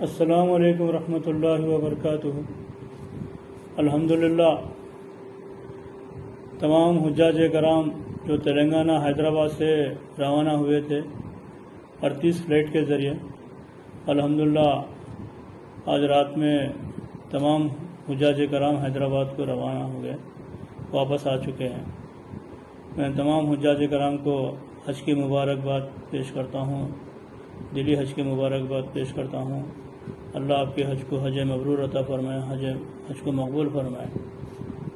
السلام علیکم ورحمۃ اللہ وبرکاتہ۔ الحمدللہ تمام حجاج کرام جو تلنگانہ حیدرآباد سے روانہ ہوئے تھے 38 فلائٹ کے ذریعے، الحمدللہ آج رات میں تمام حجاج کرام حیدرآباد کو روانہ ہو گئے، واپس آ چکے ہیں۔ میں تمام حجاج کرام کو حج کی مبارکباد پیش کرتا ہوں، دلی حج کی مبارکباد پیش کرتا ہوں۔ اللہ آپ کے حج کو حج مبرور عطا فرمائے، حج کو مقبول فرمائے،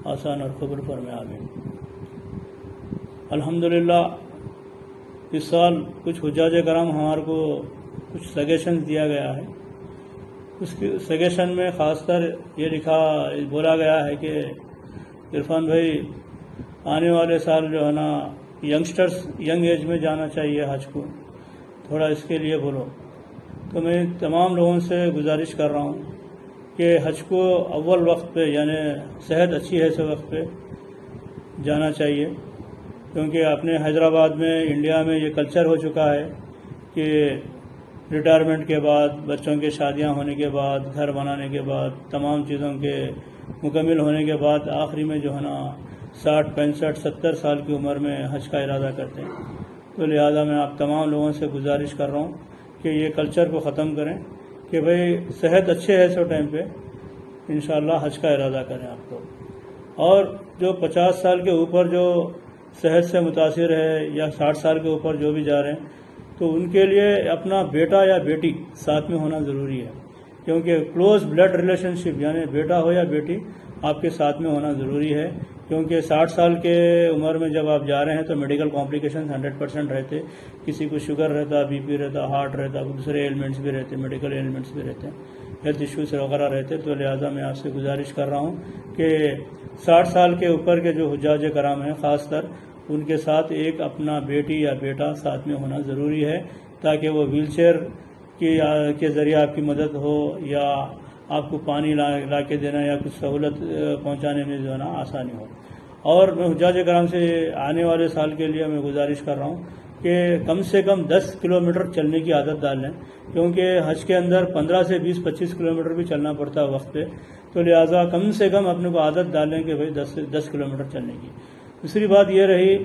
آسان اور قبول فرمائے، آمین۔ الحمدللہ اس سال کچھ حجاج کرام ہمارے کو کچھ سجیشن دیا گیا ہے۔ اس سجیشن میں خاص کر یہ بولا گیا ہے کہ عرفان بھائی آنے والے سال جو ہے نا ینگسٹرز ینگ ایج میں جانا چاہیے حج کو، تھوڑا اس کے لیے بولو۔ تو میں تمام لوگوں سے گزارش کر رہا ہوں کہ حج کو اول وقت پہ، یعنی صحت اچھی ہے سے وقت پہ جانا چاہیے، کیونکہ اپنے حیدرآباد میں انڈیا میں یہ کلچر ہو چکا ہے کہ ریٹائرمنٹ کے بعد، بچوں کے شادیاں ہونے کے بعد، گھر بنانے کے بعد، تمام چیزوں کے مکمل ہونے کے بعد آخری میں جو ہے نا 60 65 70 سال کی عمر میں حج کا ارادہ کرتے ہیں۔ تو لہذا میں آپ تمام لوگوں سے گزارش کر رہا ہوں کہ یہ کلچر کو ختم کریں کہ بھئی صحت اچھے ہے سو ٹائم پہ انشاءاللہ حج کا ارادہ کریں آپ کو۔ اور جو 50 سال کے اوپر جو صحت سے متاثر ہے یا 60 سال کے اوپر جو بھی جا رہے ہیں، تو ان کے لیے اپنا بیٹا یا بیٹی ساتھ میں ہونا ضروری ہے، کیونکہ کلوز بلڈ ریلیشن شپ یعنی بیٹا ہو یا بیٹی آپ کے ساتھ میں ہونا ضروری ہے، کیونکہ 60 سال کے عمر میں جب آپ جا رہے ہیں تو میڈیکل کمپلیکیشن 100% رہتے، کسی کو شوگر رہتا، بی پی رہتا، ہارٹ رہتا، دوسرے ایلمنٹس بھی رہتے، میڈیکل ایلمنٹس بھی رہتے ہیں، ہیلتھ ایشوز وغیرہ رہتے۔ تو لہٰذا میں آپ سے گزارش کر رہا ہوں کہ 60 سال کے اوپر کے جو حجاج کرام ہیں خاص کر ان کے ساتھ ایک اپنا بیٹی یا بیٹا ساتھ میں ہونا ضروری ہے، تاکہ وہ ویل چیئر کے ذریعے آپ کی مدد ہو یا آپ کو پانی لا کے دینا یا کچھ سہولت پہنچانے میں جو ہے نا آسانی ہو۔ اور میں حجاج کرام سے آنے والے سال کے لیے میں گزارش کر رہا ہوں کہ کم سے کم 10 کلومیٹر چلنے کی عادت ڈال لیں، کیونکہ حج کے اندر 15 سے 20 25 کلومیٹر بھی چلنا پڑتا ہے وقت پہ، تو لہٰذا کم سے کم اپنے کو عادت ڈالیں کہ بھائی 10 کلومیٹر چلنے کی۔ دوسری بات یہ رہی،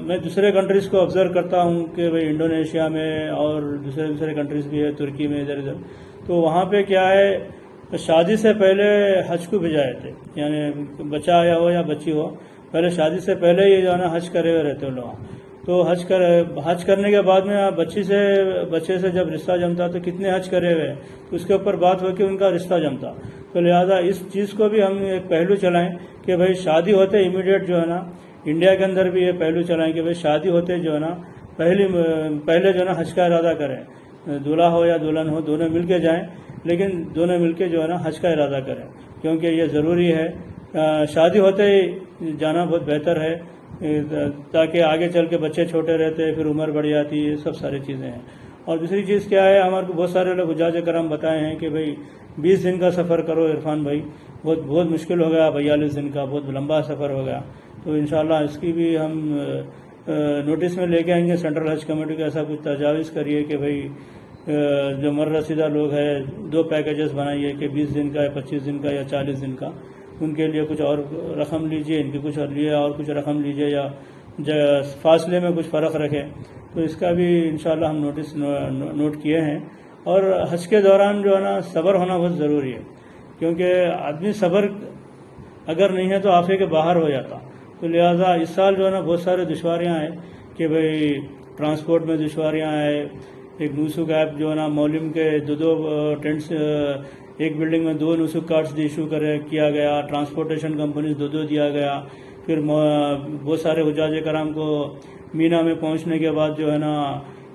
میں دوسرے کنٹریز کو آبزرو کرتا ہوں کہ بھئی انڈونیشیا میں اور دوسرے کنٹریز بھی ہے، ترکی میں، ادھر ادھر، تو وہاں پہ کیا ہے، شادی سے پہلے حج کو بھیجا جاتے، یعنی بچہ آیا ہو یا بچی ہو، پہلے شادی سے پہلے یہ جو ہے نا حج کرے ہوئے رہتے ہیں لوگ۔ تو حج کرنے کے بعد میں بچے سے جب رشتہ جمتا تو کتنے حج کرے ہوئے، تو اس کے اوپر بات ہو کہ ان کا رشتہ جمتا۔ تو لہذا اس چیز کو بھی ہم ایک پہلو چلائیں کہ بھئی شادی ہوتے امیڈیٹ جو ہے نا، انڈیا کے اندر بھی یہ پہلو چلائیں کہ بھئی شادی ہوتے جو ہے نا پہلے جو ہے نا حج کا ارادہ کریں، دولہا ہو یا دلہن ہو دونوں مل کے جائیں، لیکن دونوں مل کے جو ہے نا حج کا ارادہ کریں، کیونکہ یہ ضروری ہے۔ شادی ہوتے ہی جانا بہت بہتر ہے، تاکہ آگے چل کے بچے چھوٹے رہتے، پھر عمر بڑھ جاتی، یہ سب ساری چیزیں ہیں۔ اور دوسری چیز کیا ہے، ہمارے کو بہت سارے لوگ حجاج کرام بتائے ہیں کہ بھئی 20 دن کا سفر کرو عرفان بھائی، بہت مشکل ہو گیا، 42 دن کا بہت لمبا سفر ہو گیا۔ تو انشاءاللہ اس کی بھی ہم نوٹس میں لے کے آئیں گے، سینٹرل حج کمیٹی کا ایسا کچھ تجاویز کریے کہ بھئی جو مررسیدہ لوگ ہیں 2 پیکیجز بنائیے کہ 20 دن کا یا 25 دن کا یا 40 دن کا، ان کے لیے کچھ اور رقم لیجئے، ان کی کچھ لیے اور کچھ رقم لیجئے، یا فاصلے میں کچھ فرق رکھے۔ تو اس کا بھی انشاءاللہ ہم نوٹس نوٹ کیے ہیں۔ اور حج کے دوران جو ہے نا صبر ہونا بہت ضروری ہے، کیونکہ آدمی صبر اگر نہیں ہے تو آفے کے باہر ہو جاتا۔ تو لہٰذا اس سال جو ہے نا بہت سارے دشواریاں ہیں کہ بھئی ٹرانسپورٹ میں دشواریاں ہیں۔ ایک نوسک ایپ جو ہے نا مولم کے 2 ٹینٹس، ایک بلڈنگ میں 2 نوسک کارڈز ایشو کیا گیا، ٹرانسپورٹیشن کمپنیز 2 دیا گیا۔ پھر بہت سارے حجاج کرام کو مینا میں پہنچنے کے بعد جو ہے نا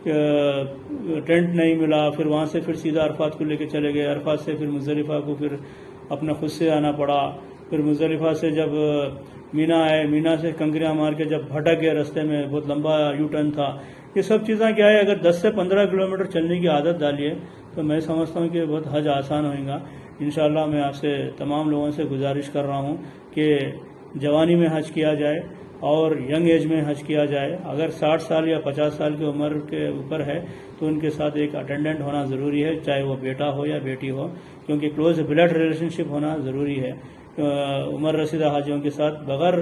ٹینٹ نہیں ملا، پھر وہاں سے پھر سیدھا عرفات کو لے کے چلے گئے، عرفات سے پھر مزدلفہ کو پھر اپنا خود سے آنا پڑا، پھر مزدلفہ سے جب مینا آئے، مینا سے کنکریاں مار کے جب بھٹک گئے رستے میں، بہت لمبا یو ٹرن تھا۔ یہ سب چیزیں کیا ہے، اگر 10 سے 15 کلومیٹر چلنے کی عادت ڈالیے تو میں سمجھتا ہوں کہ بہت حج آسان ہوئے گا انشاءاللہ۔ میں آپ سے تمام لوگوں سے گزارش کر رہا ہوں کہ جوانی میں حج کیا جائے، اور ینگ ایج میں حج کیا جائے. اگر 60 سال یا 50 سال کی عمر کے اوپر ہے تو ان کے ساتھ ایک اٹینڈنٹ ہونا ضروری ہے، چاہے وہ بیٹا ہو یا بیٹی ہو، کیونکہ کلوز بلڈ ریلیشن شپ ہونا ضروری ہے عمر رسیدہ حاجیوں کے ساتھ. بغیر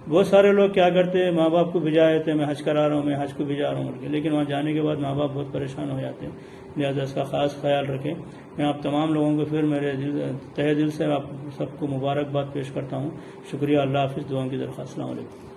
بہت سارے لوگ کیا کرتے ہیں، ماں باپ کو بھیجا دیتے ہیں، میں حج کرا رہا ہوں، میں حج کو بھیجا رہا ہوں، لیکن وہاں جانے کے بعد ماں باپ بہت پریشان ہو جاتے ہیں. لہٰذا اس کا خاص خیال رکھیں. میں آپ تمام لوگوں کو پھر میرے تہہ دل سے آپ سب کو مبارکباد پیش کرتا ہوں. شکریہ. اللہ حافظ. دعاؤں کی درخواست. السلام علیکم.